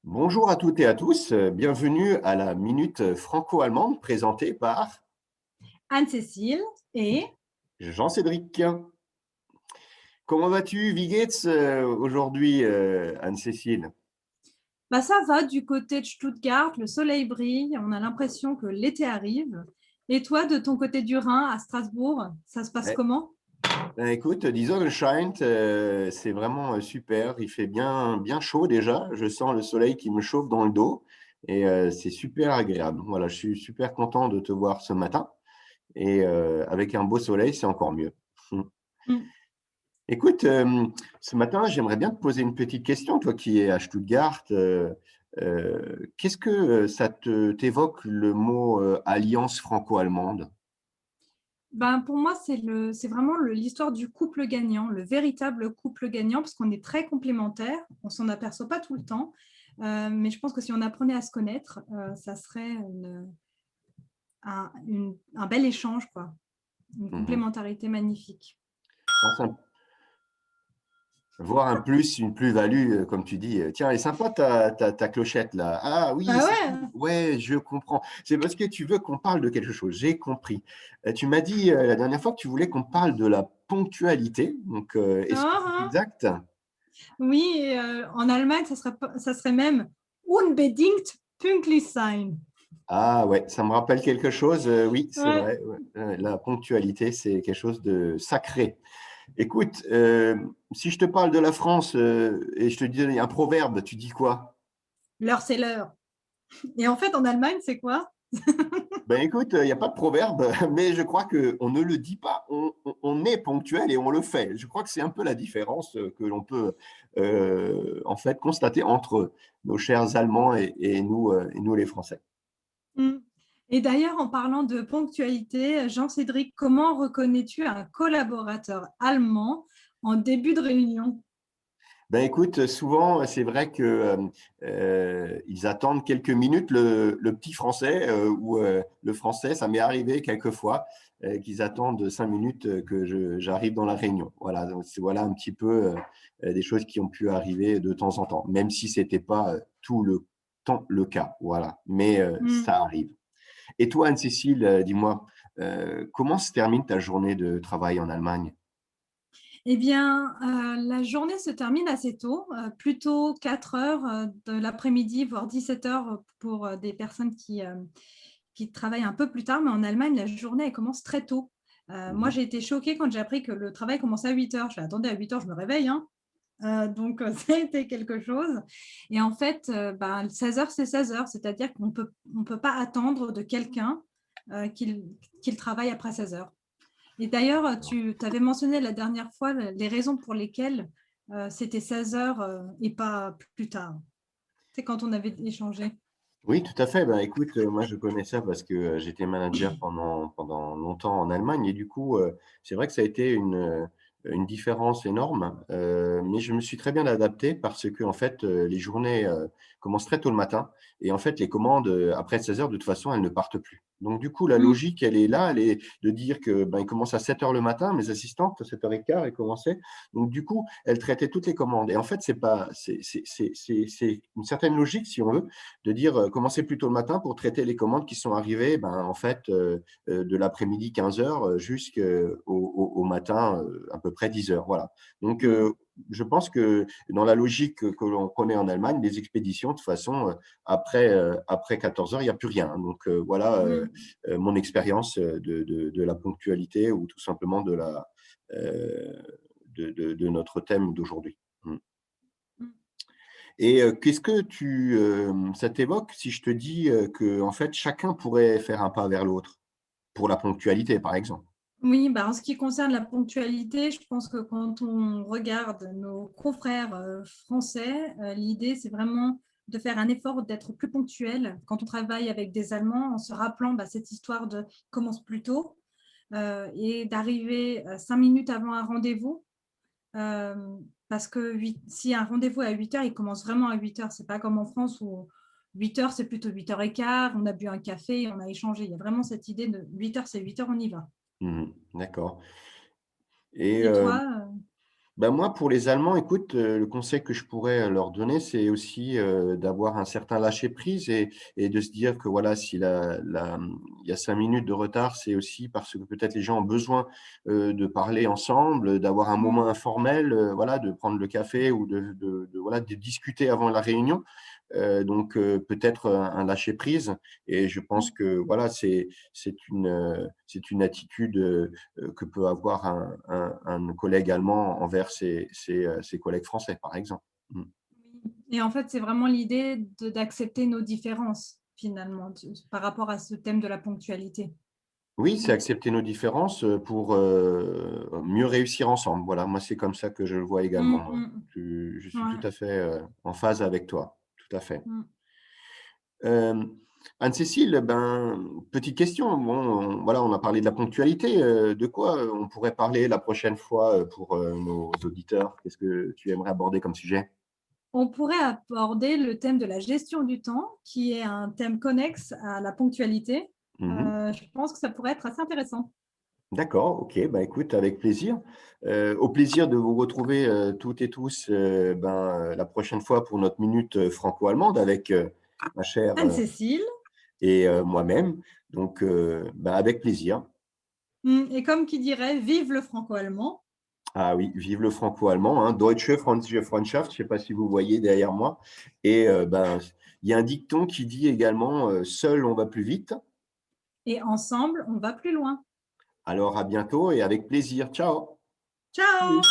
Bonjour à toutes et à tous, bienvenue à la Minute franco-allemande présentée par Anne-Cécile et Jean-Cédric. Comment vas-tu? Wie geht's aujourd'hui, Anne-Cécile? bah, ça va du côté de Stuttgart, le soleil brille, on a l'impression que l'été arrive. Et toi, de ton côté du Rhin, à Strasbourg, ça se passe Eh, comment? écoute, die Sonne scheint, c'est vraiment super. Il fait bien, bien chaud déjà. Je sens le soleil qui me chauffe dans le dos et c'est super agréable. Voilà, je suis super content de te voir ce matin et avec un beau soleil, c'est encore mieux. Mmh. Écoute, ce matin, j'aimerais bien te poser une petite question, toi qui es à Stuttgart. Qu'est-ce que, ça t'évoque le mot, alliance franco-allemande? Ben, pour moi, c'est vraiment l'histoire du couple gagnant, le véritable couple gagnant, parce qu'on est très complémentaires, on s'en aperçoit pas tout le temps, mais je pense que si on apprenait à se connaître, ça serait un bel échange, quoi, une Mmh. complémentarité magnifique. Pense voir un plus, une plus-value, comme tu dis, «Tiens, elle est sympa ta clochette là. Ah oui, Ah c'est cool. ouais! Ouais, je comprends». C'est parce que tu veux qu'on parle de quelque chose, j'ai compris. Tu m'as dit, la dernière fois que tu voulais qu'on parle de la ponctualité, donc est-ce que Hein, c'est hein. exact? Oui et en Allemagne, ça serait même unbedingt pünktlich sein. Ah ouais, ça me rappelle quelque chose, oui, c'est Ouais. vrai, ouais, la ponctualité, c'est quelque chose de sacré. Écoute, si je te parle de la France, et je te dis un proverbe, tu dis quoi? L'heure, c'est l'heure et en fait, en Allemagne, c'est quoi? Ben écoute, il y a pas de proverbe, mais je crois qu'on ne le dit pas, on est ponctuel et on le fait. Je crois que c'est un peu la différence, que l'on peut, en fait, constater entre nos chers Allemands et nous les Français. Mmh et d'ailleurs, en parlant de ponctualité, Jean-Cédric, comment reconnais-tu un collaborateur allemand en début de réunion? Ben écoute, souvent, c'est vrai que, ils attendent quelques minutes le petit français, ou, le français. Ça m'est arrivé quelquefois, qu'ils attendent 5 minutes, que j'arrive dans la réunion. Voilà, donc voilà un petit peu, des choses qui ont pu arriver de temps en temps, même si c'était pas, tout le temps le cas, voilà. Mais, Mmh. ça arrive. Et toi, Anne-Cécile, dis-moi, comment se termine ta journée de travail en Allemagne? Eh bien, la journée se termine assez tôt, plutôt 4 heures, de l'après-midi, voire 17 heures pour, des personnes qui travaillent un peu plus tard, mais en Allemagne, la journée, elle commence très tôt. Moi, Mmh. j'ai été choquée quand j'ai appris que le travail commençait à 8 heures. Je fais: «Attendez, à 8 heures, je me réveille, hein». Donc ça a été quelque chose et en fait, ben, 16 heures, c'est 16 heures, c'est-à-dire qu'on peut pas attendre de quelqu'un, qu'il travaille après 16 heures. Et d'ailleurs, tu avais mentionné la dernière fois les raisons pour lesquelles, c'était 16 heures, et pas plus tard. C'est quand on avait échangé. Oui, tout à fait. Ben, écoute, moi, je connais ça parce que, j'étais manager pendant longtemps en Allemagne et du coup, c'est vrai que ça a été une différence énorme, mais je me suis très bien adapté parce qu'en fait, les journées, commencent très tôt le matin et en fait, les commandes, après 16 heures, de toute façon, elles ne partent plus. Donc du coup, la Mmh. logique, elle est là, elle est de dire que, ben, ils commencent à 7 heures le matin, mes assistantes, à 7:15, elles commençaient. Donc du coup, elles traitaient toutes les commandes et en fait, c'est pas c'est une certaine logique, si on veut, de dire, commencer plus tôt le matin pour traiter les commandes qui sont arrivées, ben, en fait, de l'après-midi 15 heures jusqu'au matin, à peu près 10 heures, voilà. Donc, Mmh. je pense que dans la logique que l'on connaît en Allemagne, les expéditions de toute façon, après 14 heures, il y a plus rien. Donc, voilà, Mmh. mon expérience, de la ponctualité ou tout simplement heu, de notre thème d'aujourd'hui. Mmh. Mmh. Et qu'est-ce que ça t'évoque si je te dis, qu'en fait chacun pourrait faire un pas vers l'autre? Pour la ponctualité, par exemple? Oui, bah, en ce qui concerne la ponctualité, je pense que quand on regarde nos confrères, français, l'idée, c'est vraiment de faire un effort d'être plus ponctuel quand on travaille avec des Allemands, en se rappelant, bah, cette histoire de «commence plus tôt», et d'arriver, 5 minutes avant un rendez-vous. Parce que si un rendez-vous est à 8 heures, il commence vraiment à 8 heures. C'est pas comme en France où 8 heures, c'est plutôt 8 heures et quart. On a bu un café, on a échangé. Il y a vraiment cette idée de 8 heures, c'est 8 heures, on y va. Mmh. D'accord. Et Et toi, Ben moi, pour les Allemands, écoute, le conseil que je pourrais leur donner, c'est aussi, d'avoir un certain lâcher-prise et de se dire que voilà, si il y a 5 minutes de retard, c'est aussi parce que peut-être les gens ont besoin, de parler ensemble, d'avoir un Mmh. moment informel, voilà, de prendre le café ou voilà, de discuter avant la réunion. Donc peut-être un lâcher prise et je pense Mmh. que voilà, c'est une attitude, que peut avoir un collègue allemand envers ses collègues français, par exemple. Mmh. Oui et en fait, c'est vraiment l'idée d'accepter nos différences finalement, par rapport à ce thème de la ponctualité. Oui, c'est Mmh. accepter nos différences, pour, mieux réussir ensemble. Voilà, moi, c'est comme ça que je le vois Mmh également. mh. Je suis tout Ouais. à fait, en phase avec toi. Tout à fait. Mmh. Hem, Anne-Cécile, ben, petite question. Bon, voilà, on a parlé de la ponctualité. De quoi, on pourrait parler la prochaine fois, pour, nos auditeurs? Qu'est-ce que tu aimerais aborder comme sujet? On pourrait aborder le thème de la gestion du temps, qui est un thème connexe à la ponctualité. Mmh. Je pense que ça pourrait être assez intéressant. D'accord, OK. Bah, écoute, avec plaisir. Au plaisir de vous retrouver, toutes et tous, la prochaine fois pour notre minute, franco-allemande avec, ma chère, Anne-Cécile. et moi-même. Donc, avec plaisir. Mmh et comme qui dirait: «Vive le franco-allemand». Ah oui, vive le franco-allemand, hein, Deutsche Freundschaft, je ne sais pas si vous voyez derrière moi et il y a un dicton qui dit également, «Seul on va plus vite». Et ensemble, on va plus loin. Alors à bientôt et avec plaisir. Ciao. Ciao!